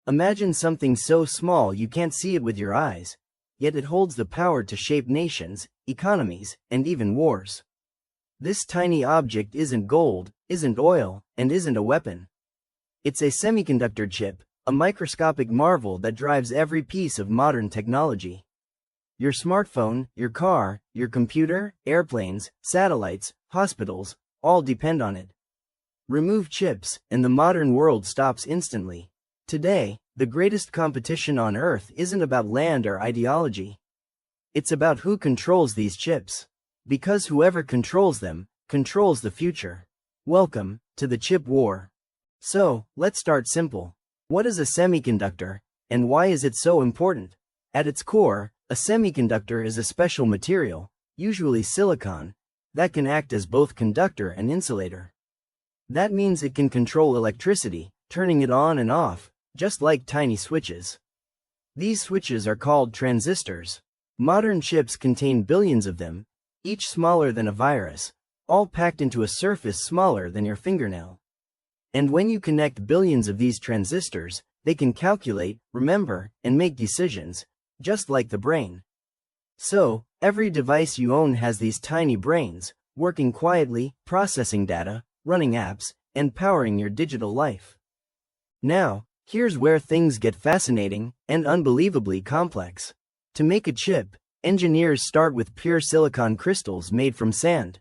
Imagine something so small you can't see it with your eyes, yet it holds the power to shape nations, economies, and even wars. This tiny object isn't gold, isn't oil, and isn't a weapon. It's a semiconductor chip, a microscopic marvel that drives every piece of modern technology. Your smartphone, your car, your computer, airplanes, satellites, hospitals, all depend on it. Remove chips, and the modern world stops instantly. Today, the greatest competition on Earth isn't about land or ideology. It's about who controls these chips. Because whoever controls them, controls the future. Welcome to the chip war. So, let's start simple. What is a semiconductor, and why is it so important? At its core, a semiconductor is a special material, usually silicon, that can act as both conductor and insulator. That means it can control electricity, turning it on and off, just like tiny switches. These switches are called transistors. Modern chips contain billions of them, each smaller than a virus, all packed into a surface smaller than your fingernail. And when you connect billions of these transistors, they can calculate, remember, and make decisions, just like the brain. So, every device you own has these tiny brains, working quietly, processing data, running apps, and powering your digital life. Now, here's where things get fascinating and unbelievably complex. To make a chip, engineers start with pure silicon crystals made from sand.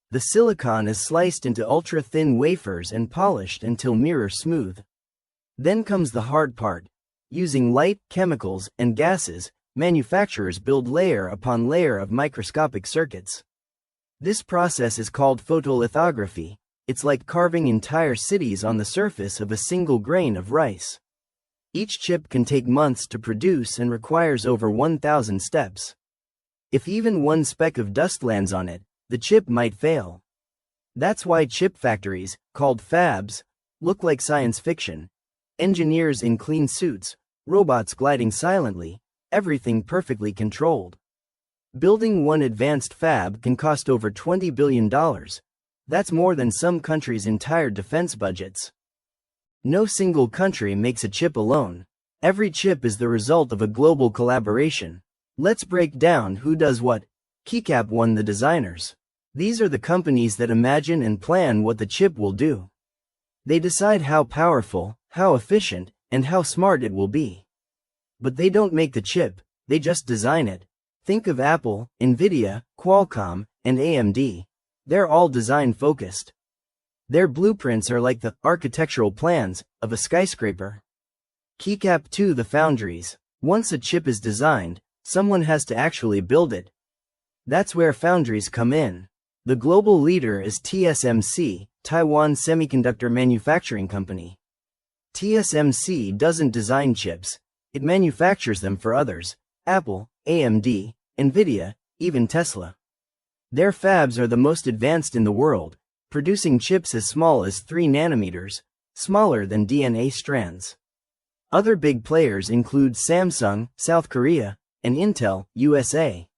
The silicon is sliced into ultra-thin wafers and polished until mirror smooth. Then comes the hard part. Using light, chemicals, and gases, manufacturers build layer upon layer of microscopic circuits. This process is called photolithography. It's like carving entire cities on the surface of a single grain of rice. Each chip can take months to produce and requires over 1,000 steps. If even one speck of dust lands on it, the chip might fail. That's why chip factories, called fabs, look like science fiction. Engineers in clean suits, robots gliding silently, everything perfectly controlled. Building one advanced fab can cost over $20 billion. That's more than some countries' entire defense budgets. No single country makes a chip alone. Every chip is the result of a global collaboration. Let's break down who does what. Keycap 1. The designers. These are the companies that imagine and plan what the chip will do. They decide how powerful, how efficient, and how smart it will be. But they don't make the chip, they just design it. Think of Apple, Nvidia, Qualcomm, and AMD. They're all design-focused. Their blueprints are like the architectural plans of a skyscraper. Keycap 2. The foundries. Once a chip is designed, someone has to actually build it. That's where foundries come in. The global leader is TSMC, Taiwan Semiconductor Manufacturing Company. TSMC doesn't design chips, it manufactures them for others, Apple, AMD, Nvidia, even Tesla. Their fabs are the most advanced in the world, producing chips as small as 3 nanometers, smaller than DNA strands. Other big players include Samsung, South Korea, and Intel, USA.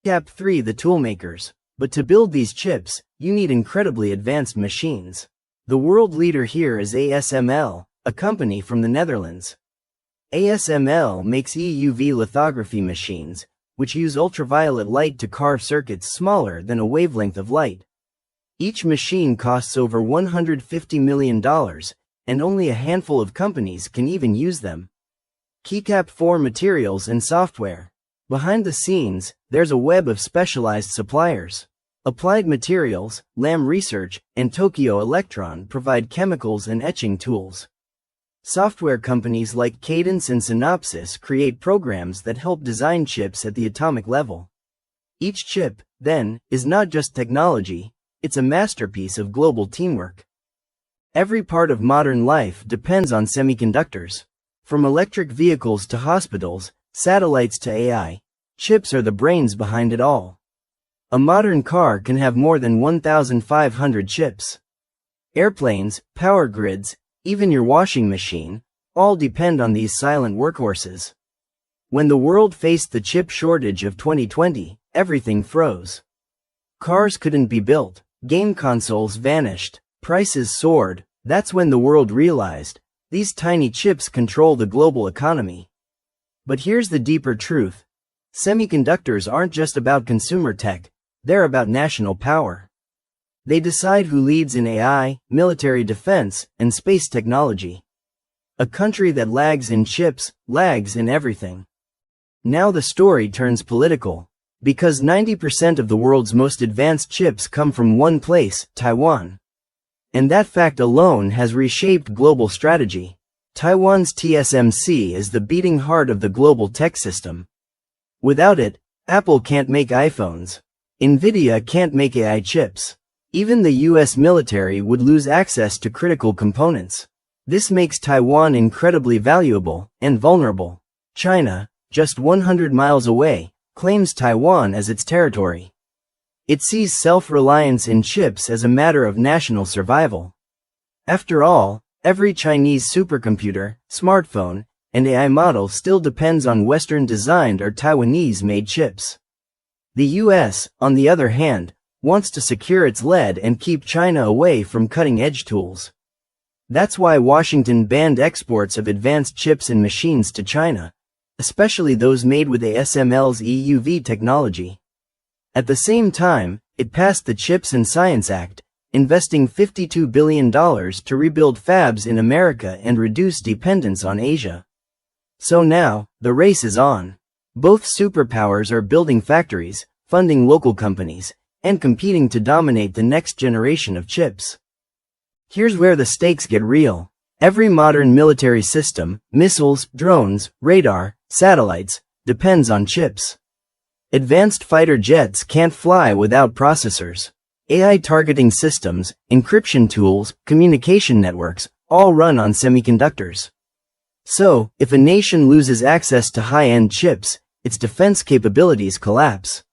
Keycap 3. The toolmakers. But to build these chips, you need incredibly advanced machines. The world leader here is ASML, a company from the Netherlands. ASML makes EUV lithography machines, which use ultraviolet light to carve circuits smaller than a wavelength of light. Each machine costs over $150 million, and only a handful of companies can even use them. Keycap 4. Materials and software. Behind the scenes, there's a web of specialized suppliers. Applied Materials, Lam Research, and Tokyo Electron provide chemicals and etching tools. Software companies like Cadence and Synopsys create programs that help design chips at the atomic level. Each chip, then, is not just technology, it's a masterpiece of global teamwork. Every part of modern life depends on semiconductors. From electric vehicles to hospitals, satellites to AI, chips are the brains behind it all. A modern car can have more than 1,500 chips. Airplanes, power grids, even your washing machine, all depend on these silent workhorses. When the world faced the chip shortage of 2020, everything froze. Cars couldn't be built, game consoles vanished, prices soared. That's when the world realized, These tiny chips control the global economy. But here's the deeper truth. Semiconductors aren't just about consumer tech, they're about national power. They decide who leads in AI, military defense, and space technology. A country that lags in chips, lags in everything. Now the story turns political. Because 90% of the world's most advanced chips come from one place, Taiwan. And that fact alone has reshaped global strategy. Taiwan's TSMC is the beating heart of the global tech system. Without it, Apple can't make iPhones. Nvidia can't make AI chips. Even the US military would lose access to critical components. This makes Taiwan incredibly valuable and vulnerable. China, just 100 miles away, claims Taiwan as its territory. It sees self-reliance in chips as a matter of national survival. After all, every Chinese supercomputer, smartphone, and AI model still depends on Western-designed or Taiwanese-made chips. The US, on the other hand, wants to secure its lead and keep China away from cutting-edge tools. That's why Washington banned exports of advanced chips and machines to China, especially those made with ASML's EUV technology. At the same time, it passed the CHIPS and Science Act, investing $52 billion to rebuild fabs in America and reduce dependence on Asia. So now, the race is on. Both superpowers are building factories, funding local companies, and competing to dominate the next generation of chips. Here's where the stakes get real. Every modern military system, missiles, drones, radar, satellites, depends on chips. Advanced fighter jets can't fly without processors. AI targeting systems, encryption tools, communication networks, all run on semiconductors. So, if a nation loses access to high-end chips, its defense capabilities collapse.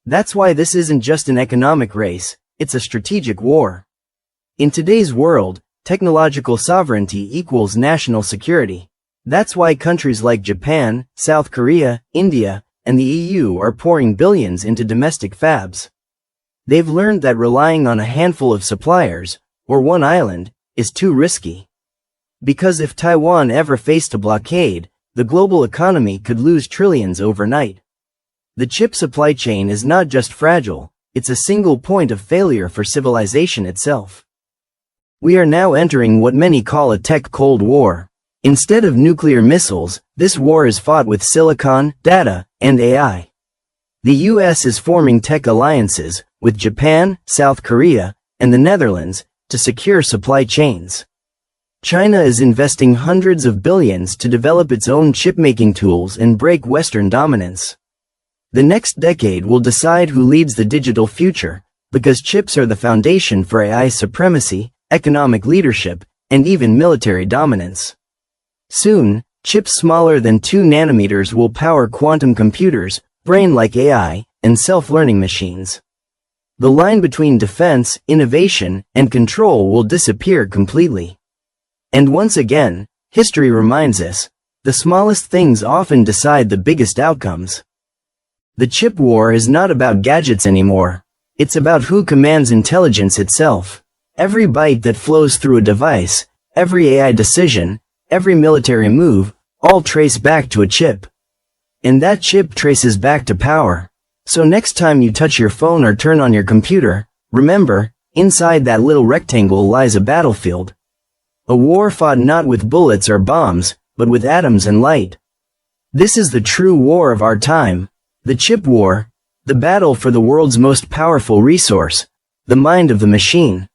That's why this isn't just an economic race, it's a strategic war. In today's world, technological sovereignty equals national security. That's why countries like Japan, South Korea, India, and the EU are pouring billions into domestic fabs. They've learned that relying on a handful of suppliers, or one island, is too risky. Because if Taiwan ever faced a blockade, the global economy could lose trillions overnight. The chip supply chain is not just fragile, it's a single point of failure for civilization itself. We are now entering what many call a tech Cold War. Instead of nuclear missiles, this war is fought with silicon, data, and AI. The US is forming tech alliances with Japan, South Korea, and the Netherlands to secure supply chains. China is investing hundreds of billions to develop its own chip-making tools and break Western dominance. The next decade will decide who leads the digital future, because chips are the foundation for AI supremacy, economic leadership, and even military dominance. Soon, chips smaller than 2 nanometers will power quantum computers, brain-like AI, and self-learning machines. The line between defense, innovation, and control will disappear completely. And once again, history reminds us, the smallest things often decide the biggest outcomes. The chip war is not about gadgets anymore. It's about who commands intelligence itself. Every byte that flows through a device, every AI decision, every military move, all trace back to a chip. And that chip traces back to power. So next time you touch your phone or turn on your computer, remember, inside that little rectangle lies a battlefield. A war fought not with bullets or bombs, but with atoms and light. This is the true war of our time. The chip war, the battle for the world's most powerful resource, the mind of the machine.